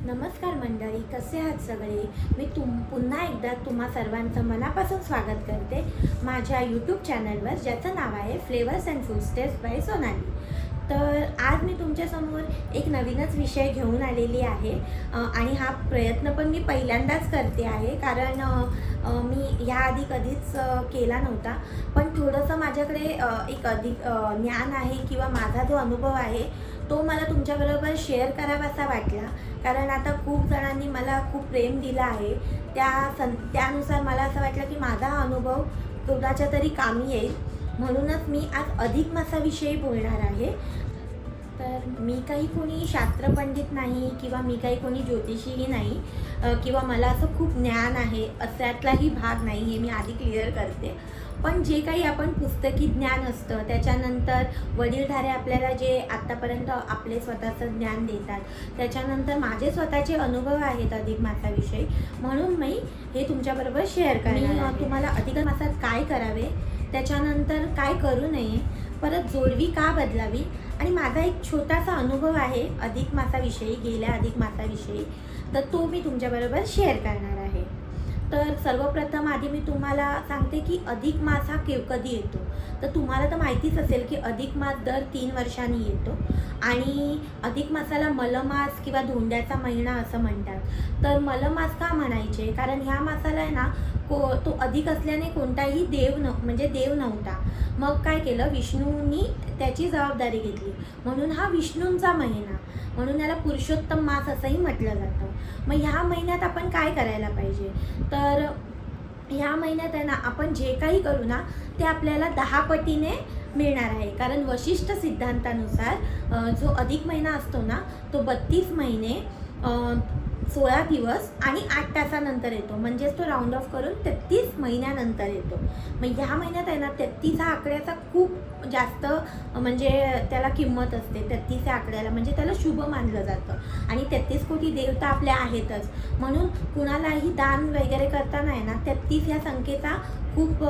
नमस्कार मंडळी, कसे आहात सगळे. मी पुन्हा एकदा तुम्हा सर्वांचं मनापासून स्वागत करते माझ्या यूट्यूब चॅनलवर, ज्याचं नाव आहे फ्लेवर्स अँड फूडस्टेप्स बाय सोनाली. तर आज मी तुमच्यासमोर एक नवीनच विषय घेऊन आलेली आहे आणि हा प्रयत्न पण मी पहिल्यांदाच करते आहे, कारण मी याआधी कधीच केला नव्हता. पण थोडंसं माझ्याकडे एक अधिक ज्ञान आहे किंवा माझा जो अनुभव आहे तो मला तुमच्याबरोबर शेअर करावासा वाटला. कारण आता खूप जणांनी मला खूप प्रेम दिलं आहे, त्यानुसार मला असं वाटलं की माझा हा अनुभव कोणाच्या तरी कामी येईल. म्हणूनच मी आज अधिक मासाविषयी बोलणार आहे. तर मी काही कोणी शास्त्रपंडित नाही किंवा मी काही कोणी ज्योतिषीही नाही किंवा मला असं खूप ज्ञान आहे अशातलाही भाग नाही, हे मी आधी क्लिअर करते. पण जे काही आपण पुस्तकी ज्ञान असतं, त्याच्यानंतर वडीलधारे आपल्याला जे आत्तापर्यंत आपले स्वतःचं ज्ञान देतात, त्याच्यानंतर माझे स्वतःचे अनुभव आहेत अधिक मासाविषयी, म्हणून मी हे तुमच्याबरोबर शेअर करणार. मी तुम्हाला अधिक मासात काय करावे, त्याच्यानंतर काय करू नये, परत जोडवी का बदलावी, आणि माझा एक छोटासा अनुभव आहे अधिक मासाविषयी, गेल्या अधिक मासाविषयी, तर तो मी तुमच्याबरोबर शेअर करणार आहे. तर सर्वप्रथम आधी मी तुम्हाला सांगते की अधिक मास हा कधी येतो. तर तुम्हाला तर माहितीच असेल की अधिक मास दर 3 वर्षांनी येतो आणि अधिक मासाला मलमास किंवा धोंड्याचा महिना असं म्हणतात. तर मलमास का म्हणायचे, कारण ह्या मासाला आहे ना तो अधिक असल्याने कोणताही देव नव्हता. मग काय केलं, विष्णूंनी त्याची जबाबदारी घेतली, म्हणून हा विष्णूंचा महिना, म्हणून याला पुरुषोत्तम मास असंही म्हटलं जातं. मग ह्या महिन्यात आपण काय करायला पाहिजे, तर ह्या महिन्यात आहे ना आपण जे काही करू ना ते आपल्याला 10 पटीने मिळणार आहे. कारण वशिष्ठ सिद्धांतानुसार जो अधिक महिना असतो ना तो 32 महिने 16 दिवस आणि 8 तासानंतर येतो, म्हणजेच तो राऊंड ऑफ करून 33 महिन्यानंतर येतो. मग ह्या महिन्यात आहे ना 33 हा आकड्याचा खूप जास्त म्हणजे त्याला किंमत असते. 33 या आकड्याला म्हणजे त्याला शुभ मानलं जातं आणि 33 कोटी देवता आपल्या आहेतच, म्हणून कुणालाही दान वगैरे करताना आहे ना 33 या संख्येचा खूप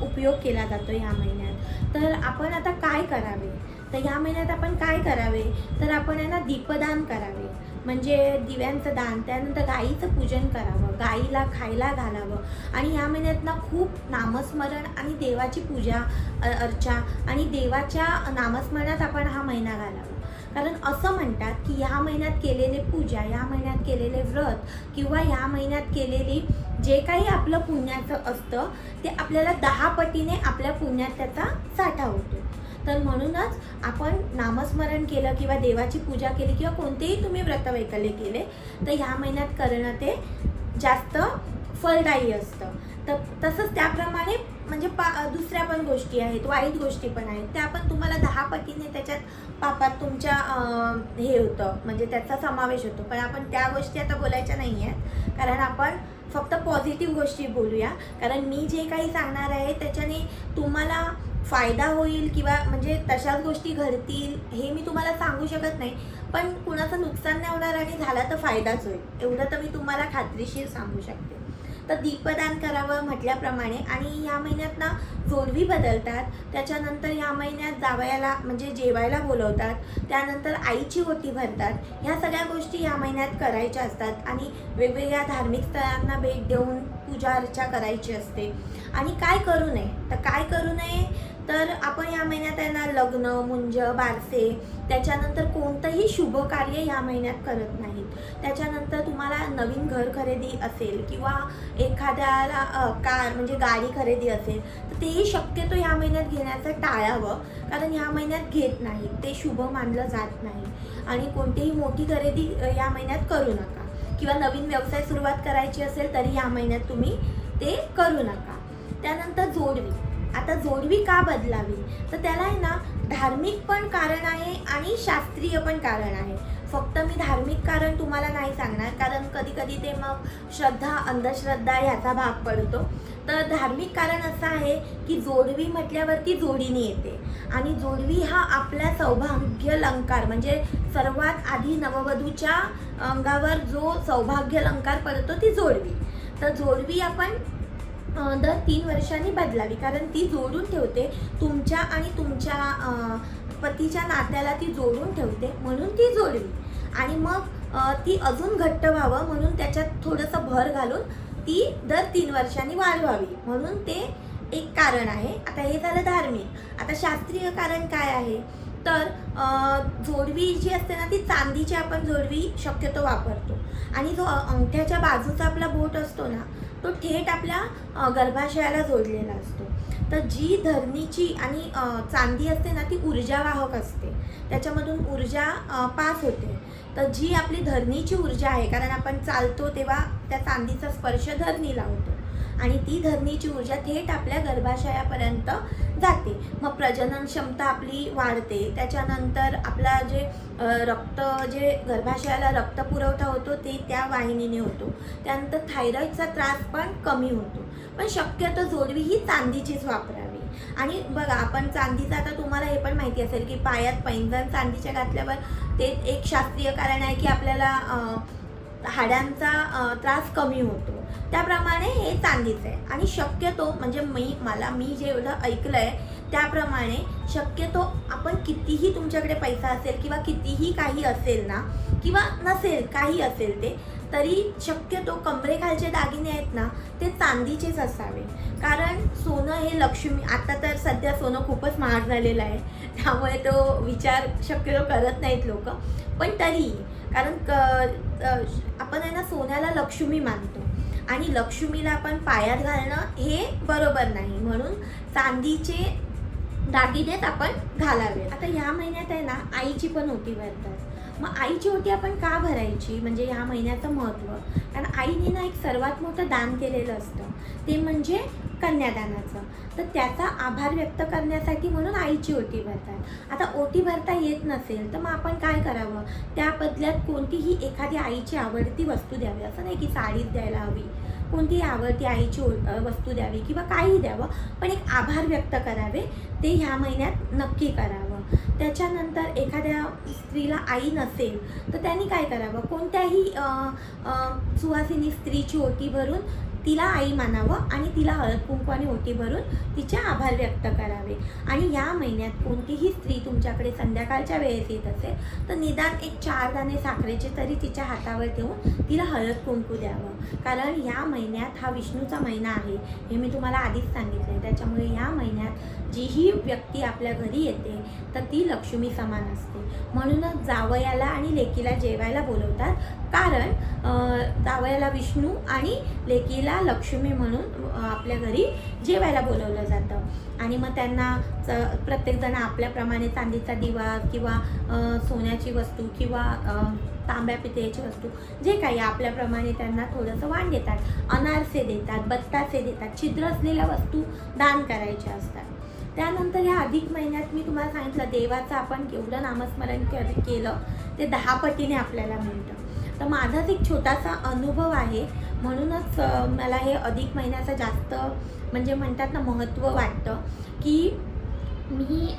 उपयोग केला जातो ह्या महिन्यात. तर आपण आता काय करावे, तर ह्या महिन्यात आपण काय करावे, तर आपण आहे ना दीपदान करावे, म्हणजे दिव्यांचं दान, त्यानंतर गाईचं पूजन करावं, गाईला खायला घालावं आणि ह्या महिन्यात ना खूप नामस्मरण आणि देवाची पूजा अर्चा आणि देवाच्या नामस्मरणात आपण हा महिना घालावा. कारण असं म्हणतात की ह्या महिन्यात केलेले पूजा, ह्या महिन्यात केलेले व्रत किंवा ह्या महिन्यात केलेली जे काही आपलं पुण्याचं असतं ते आपल्याला 10 पटीने आपल्या पुण्यात त्याचा साठा होतो. तर म्हणूनच आपण नामस्मरण केलं किंवा देवाची पूजा केली किंवा कोणतेही तुम्ही व्रतवैकल्य केले तर ह्या महिन्यात करणं ते जास्त फलदायी असतं. तर तसंच त्याप्रमाणे म्हणजे दुसऱ्या पण गोष्टी आहेत, वाईट गोष्टी पण आहेत, त्या पण तुम्हाला 10 पटीने त्याच्यात पापात तुमच्या हे होतं, म्हणजे त्याचा समावेश होतो. पण आपण त्या गोष्टी आता बोलायच्या नाही आहेत, कारण आपण फक्त पॉझिटिव्ह गोष्टी बोलूया. कारण मी जे काही सांगणार आहे त्याच्याने तुम्हाला फायदा होईल किंवा म्हणजे तशाच गोष्टी घडतील हे मी तुम्हाला सांगू शकत नाही, पण कुणाचं नुकसान नाही होणार आणि झाला तर फायदाच होईल, एवढं तर मी तुम्हाला खात्रीशीर सांगू शकते. तर दीपदान करावं म्हटल्याप्रमाणे, आणि ह्या महिन्यात ना जोडवी बदलतात, त्याच्यानंतर ह्या महिन्यात जावयाला म्हणजे जेवायला बोलवतात, त्यानंतर आईची ओटी भरतात. ह्या सगळ्या गोष्टी ह्या महिन्यात करायच्या असतात आणि वेगवेगळ्या धार्मिक स्थळांना भेट देऊन पूजा अर्चा करायची असते. आणि काय करू नये, तर काय करू नये, तर आपण या महिन्यात आहे ना लग्न, मुंज, बारसे, त्याच्यानंतर कोणतंही शुभ कार्य ह्या महिन्यात करत नाहीत. त्याच्यानंतर तुम्हाला नवीन घर खरेदी असेल किंवा एखाद्याला कार म्हणजे गाडी खरेदी असेल तर तेही शक्यतो ह्या महिन्यात घेण्याचं टाळावं, कारण ह्या महिन्यात घेत नाही, ते शुभ मानलं जात नाही. आणि कोणतीही मोठी खरेदी या महिन्यात करू नका, किंवा नवीन व्यवसाय सुरुवात करायची असेल तरी ह्या महिन्यात तुम्ही ते करू नका. त्यानंतर जोडवी, आता जोडवी का बदलावी, तर त्याला आहे ना धार्मिक पण कारण आहे आणि शास्त्रीय पण कारण आहे. फक्त मी धार्मिक कारण तुम्हाला नाही सांगणार, कारण कधी कधी ते मग श्रद्धा अंधश्रद्धा ह्याचा भाग पडतो. तर धार्मिक कारण असं आहे की जोडवी म्हटल्यावरती जोडीने येते आणि जोडवी हा आपल्या सौभाग्य अलंकार, म्हणजे सर्वात आधी नववधूच्या अंगावर जो सौभाग्य अलंकार पडतो ती जोडवी. तर जोडवी आपण दर 3 वर्षांनी बदलावी, कारण ती जोडून ठेवते तुमच्या आणि तुमच्या पतीच्या नात्याला, ती जोडून ठेवते, म्हणून ती जोडवी. आणि मग ती अजून घट्ट व्हावं म्हणून त्याच्यात थोडंसं भर घालून ती दर 3 वर्षांनी वाढवावी म्हणून ते एक कारण आहे. आता हे झालं धार्मिक. आता शास्त्रीय कारण काय आहे तर जोडवी जी असते ना ती चांदीची आपण जोडवी शक्यतो वापरतो आणि जो अंगठ्याच्या बाजूचा आपला बोट असतो ना तो थेट आपल्या गर्भाशयाला जोडलेला असतो. तर जी धरणीची आणि चांदी असते ना ती ऊर्जावाहक असते, त्याच्यामधून ऊर्जा पास होते. तर जी आपली धरणीची ऊर्जा आहे, कारण आपण चालतो तेव्हा त्या चांदीचा स्पर्श धरणीला होतो आणि ती धरणीची ऊर्जा थेट आपल्या गर्भाशयापर्यंत जाते. मग प्रजनन क्षमता आपली वाढते. त्याच्यानंतर आपला जे रक्त जे गर्भाशयाला रक्त पुरवठा होतो ते त्या वाहिनीने होतो. त्यानंतर थायरॉईडचा त्रास पण कमी होतो. पण शक्यतो जोडवी ही चांदीचीच वापरावी. आणि बघा आपण चांदीचं आता तुम्हाला हे पण माहिती असेल की पायात पैंजण चांदीच्या घातल्यावर ते एक शास्त्रीय कारण आहे की आपल्याला हाडांचा त्रास कमी होतो. त्याप्रमाणे हे चांदीचं आहे आणि शक्यतो म्हणजे मी जे एवढं ऐकलं आहे त्याप्रमाणे शक्यतो आपण कितीही तुमच्याकडे पैसा असेल किंवा कितीही काही असेल ना किंवा नसेल काही असेल ते तरी शक्यतो कमरेखालचे दागिने आहेत ना ते चांदीचेच असावे. कारण सोनं हे लक्ष्मी, आता तर सध्या सोनं खूपच महाग झालेलं आहे त्यामुळे तो विचार शक्यतो करत नाहीत लोक. पण तरी कारण आपण आहे ना सोन्याला लक्ष्मी मानतो आणि लक्ष्मीला आपण पायात घालणं हे बरोबर नाही, म्हणून चांदीचे दागिनेच आपण घालावे. आता ह्या महिन्यात आहे ना आईची पण ओटी भरतात. मग आईची ओटी आपण का भरायची म्हणजे ह्या महिन्याचं महत्त्व, कारण आईने ना एक सर्वात मोठं दान केलेलं असतं ते म्हणजे कन्यादानाचं. तर त्याचा आभार व्यक्त करण्यासाठी म्हणून आईची ओटी भरतात. आता ओटी भरता येत नसेल तर मग आपण काय करावं, त्या बदल्यात कोणतीही एखादी आईची आवडती वस्तू द्यावी. असं नाही की साडीच द्यायला हवी, कोणतीही आवडती आईची वस्तू द्यावी किंवा काही द्यावं, पण एक आभार व्यक्त करावे ते ह्या महिन्यात नक्की करावं. त्याच्यानंतर एखाद्या स्त्रीला आई नसेल तर त्यांनी काय करावं, कोणत्याही सुवासिनी स्त्रीची ओटी भरून तिला आई मानावं आणि तिला हळद कुंकवाने ओटी भरून तिचे आभार व्यक्त करावे. आणि या महिन्यात कोणतीही स्त्री तुमच्याकडे संध्याकाळच्या वेळेस येत असेल तर निदान एक 4 दाणे साखरेचे तरी तिच्या हातावर ठेवून तिला हळद कुंकू द्यावं. कारण या महिन्यात हा विष्णूचा महिना आहे हे मी तुम्हाला आधीच सांगितलं आहे. त्याच्यामुळे या महिन्यात जीही व्यक्ती आपल्या घरी येते तर ती लक्ष्मी समान असते. म्हणूनच जावयाला आणि लेकीला जेवायला बोलवतात, कारण जावयाला विष्णू आणि लेकीला लक्ष्मी म्हणून आपल्या घरी जेवायला बोलवलं जातं. आणि मग त्यांना प्रत्येकजण आपल्याप्रमाणे चांदीचा दिवा किंवा सोन्याची वस्तू किंवा तांब्या पितळेची वस्तू जे काही आपल्याप्रमाणे त्यांना थोडंसं वाण देतात, अनारसे देतात, बत्तासे देतात, छिद्र असलेल्या वस्तू दान करायच्या असतात. त्यानंतर ह्या अधिक महिन्यात मी तुम्हाला सांगितलं देवाचं आपण केवढं नामस्मरण केलं ते 10 पटीने आपल्याला मिळतं. तर माझाच एक छोटासा अनुभव आहे, म्हणूनच मला हे अधिक महिन्याचं जास्त म्हणजे म्हणतात ना महत्त्व वाटतं की मी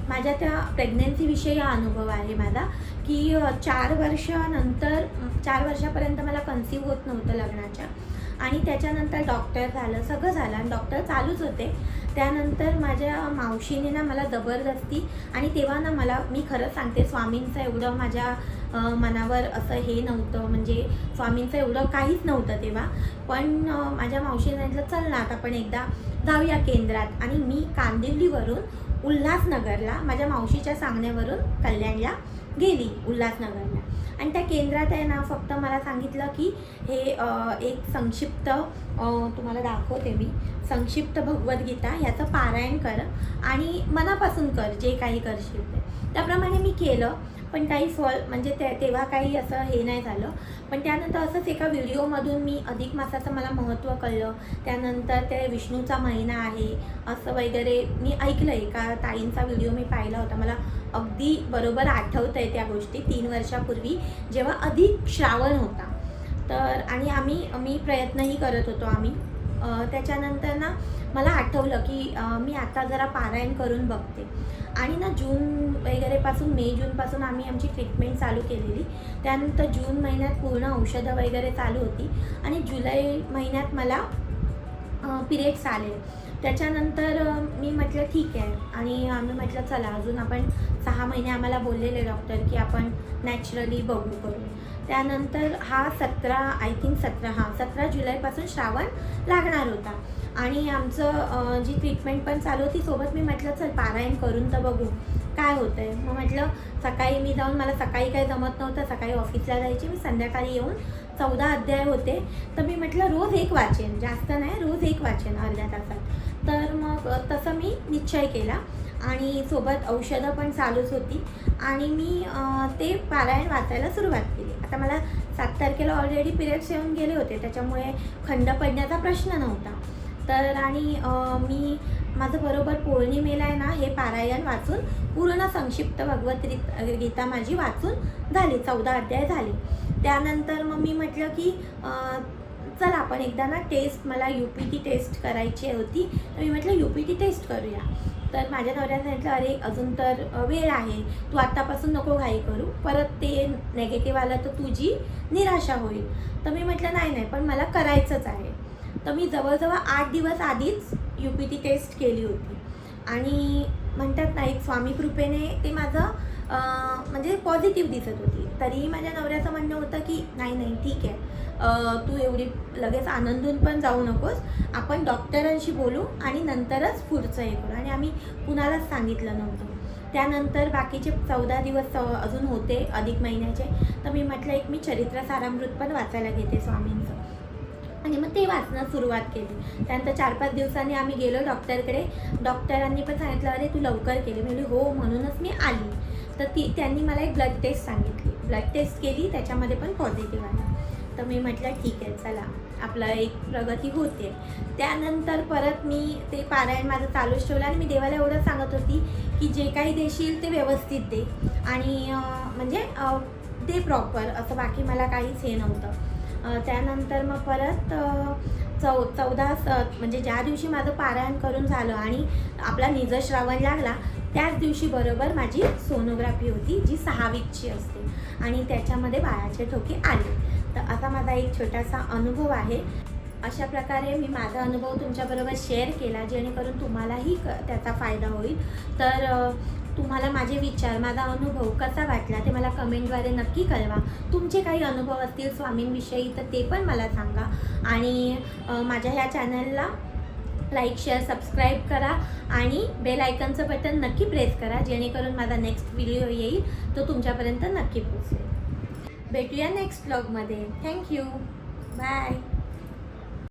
माझ्या त्या प्रेग्नन्सीविषयी हा अनुभव आहे माझा की 4 वर्षापर्यंत मला कन्सीव होत नव्हतं लग्नाच्या. आणि त्याच्यानंतर डॉक्टर झालं, सगळं झालं आणि डॉक्टर चालूच होते. त्यानंतर माझ्या मावशीने ना मला जबरदस्ती, आणि तेव्हा ना मला मी खरं सांगते स्वामींचं एवढं माझ्या मनावर असं हे नव्हतं, म्हणजे स्वामींचं एवढं काहीच नव्हतं तेव्हा. पण माझ्या मावशीने सांगितलं चल ना आता आपण एकदा जाऊया केंद्रात. आणि मी कांदिवलीवरून उल्हासनगरला माझ्या मावशीच्या सांगण्यावरून कल्याणला गेली उल्हासनगरला. आणि त्या केंद्रात आहे ना फक्त मला सांगितलं की हे एक संक्षिप्त तुम्हाला दाखवते मी, संक्षिप्त भगवद्गीता ह्याचं पारायण कर आणि मनापासून कर, जे काही करशील ते. त्याप्रमाणे मी केलं, पण काही फळ म्हणजे तेव्हा काही असं हे नाही झालं. पण त्यानंतर असंच एका व्हिडिओमधून मी अधिक मासाचं मला महत्त्व कळलं. त्यानंतर ते विष्णूचा महिना आहे असं वगैरे मी ऐकलं. एका ताईंचा व्हिडिओ मी पाहिला होता, मला अगदी बरोबर आठवतं आहे त्या गोष्टी. 3 वर्षापूर्वी जेव्हा अधिक श्रावण होता तर आणि मी प्रयत्नही करत होतो आम्ही. त्याच्यानंतर ना मला आठवलं की मी आता जरा पारायण करून बघते. आणि ना जून वगैरेपासून मे जूनपासून आम्ही आमची ट्रीटमेंट चालू केलेली. त्यानंतर जून महिन्यात पूर्ण औषधं वगैरे चालू होती आणि जुलै महिन्यात मला पिरियड्स आले. त्याच्यानंतर मी म्हटलं ठीक आहे, आणि आम्ही म्हटलं चला अजून आपण 6 महिने आम्हाला बोललेले डॉक्टर की आपण नॅचरली बघू करू. त्यानंतर हा 17 जुलैपासून श्रावण लागणार होता. आणि आमचं जी ट्रीटमेंट पण चालू होती सोबत. मी म्हटलं चल पारायण करून तर बघू काय होतं आहे. मग म्हटलं सकाळी मी जाऊन, मला सकाळी काही जमत नव्हतं, सकाळी ऑफिसला जायची मी, संध्याकाळी येऊन 14 अध्याय होते. तर मी म्हटलं रोज एक वाचेन, जास्त नाही, रोज एक वाचेन अर्ध्या तासात. तर मग तसं मी निश्चय केला आणि सोबत औषधं पण चालूच होती आणि मी ते पारायण वाचायला सुरुवात केली. आता मला 7 तारखेला ऑलरेडी पिरियड्स येऊन गेले होते, त्याच्यामुळे खंड पडण्याचा प्रश्न नव्हता. तर आणि मी माझं बरोबर पौर्णिमेला आहे ना हे पारायण वाचून पूर्ण संक्षिप्त गीता माझी वाचून झाली, 14 अध्याय झाले. त्यानंतर मग मी म्हटलं की चल आपण एकदा ना टेस्ट, मला UPT टेस्ट करायची होती, तर मी म्हटलं UPT टेस्ट करूया. तर माझ्या नवऱ्याने सांगितलं अरे अजून तर वेळ आहे, तू आत्तापासून नको घाई करू, परत ते नेगेटिव्ह आलं तर तुझी निराशा होईल. तर मी म्हटलं नाही पण मला करायचंच आहे. तर मी जवळजवळ 8 दिवस आधीच UPT टेस्ट केली होती आणि म्हणतात ना एक स्वामी कृपेने ते माझं म्हणजे पॉझिटिव्ह दिसत होती. तरीही माझ्या नवऱ्याचं म्हणणं होतं की नाही ठीक आहे, तू एवढी लगेच आनंदून पण जाऊ नकोस, आपण डॉक्टरांशी बोलू आणि नंतरच पुढचं हे करू. आणि आम्ही कुणालाच सांगितलं नव्हतं. त्यानंतर बाकीचे 14 दिवस अजून होते अधिक महिन्याचे. तर मी म्हटलं एक मी चरित्र सारामृत पण वाचायला घेते स्वामींचं, आणि मग ते वाचणं सुरुवात केली. त्यानंतर 4-5 दिवसांनी आम्ही गेलो डॉक्टरकडे. डॉक्टरांनी पण सांगितलं अरे तू लवकर केली. मी म्हणली हो, म्हणूनच मी आली. तर त्यांनी मला एक ब्लड टेस्ट सांगितली. ब्लड टेस्ट केली, त्याच्यामध्ये पण पॉझिटिव्ह आलं. तर मी म्हटलं ठीक आहे चला, आपलं एक प्रगती होते. त्यानंतर परत मी ते पारायण माझं चालूच ठेवलं आणि मी देवाला एवढं सांगत होती की जे काही देशील ते व्यवस्थित दे आणि म्हणजे दे प्रॉपर, असं बाकी मला काहीच हे नव्हतं. त्यानंतर मग परत 14 म्हणजे ज्या दिवशी माझं पारायण करून झालं आणि आपला निजश्रावण लागला त्याच दिवशी बरोबर माझी सोनोग्राफी होती, जी 6 वीकची असते आणि त्याच्यामध्ये बाळाचे ठोके आले. तर असा माझा एक छोटासा अनुभव आहे. अशा प्रकारे मी माझा अनुभव तुमच्याबरोबर शेअर केला, जेणेकरून तुम्हालाही त्याचा फायदा होईल. तर तुम्हाला माझे विचार, माझा अनुभव कसा वाटला ते मला कमेंटद्वारे नक्की कळवा. तुमचे काही अनुभव असतील स्वामींविषयी तर ते पण मला सांगा. आणि माझ्या ह्या चॅनलला लाईक, शेअर, सबस्क्राईब करा आणि बेल आयकनचं बटन नक्की प्रेस करा, जेणेकरून माझा नेक्स्ट व्हिडिओ येईल तो तुमच्यापर्यंत नक्की पोहोचेल. भेटूया नेक्स्ट व्लॉगमध्ये. थँक्यू. बाय.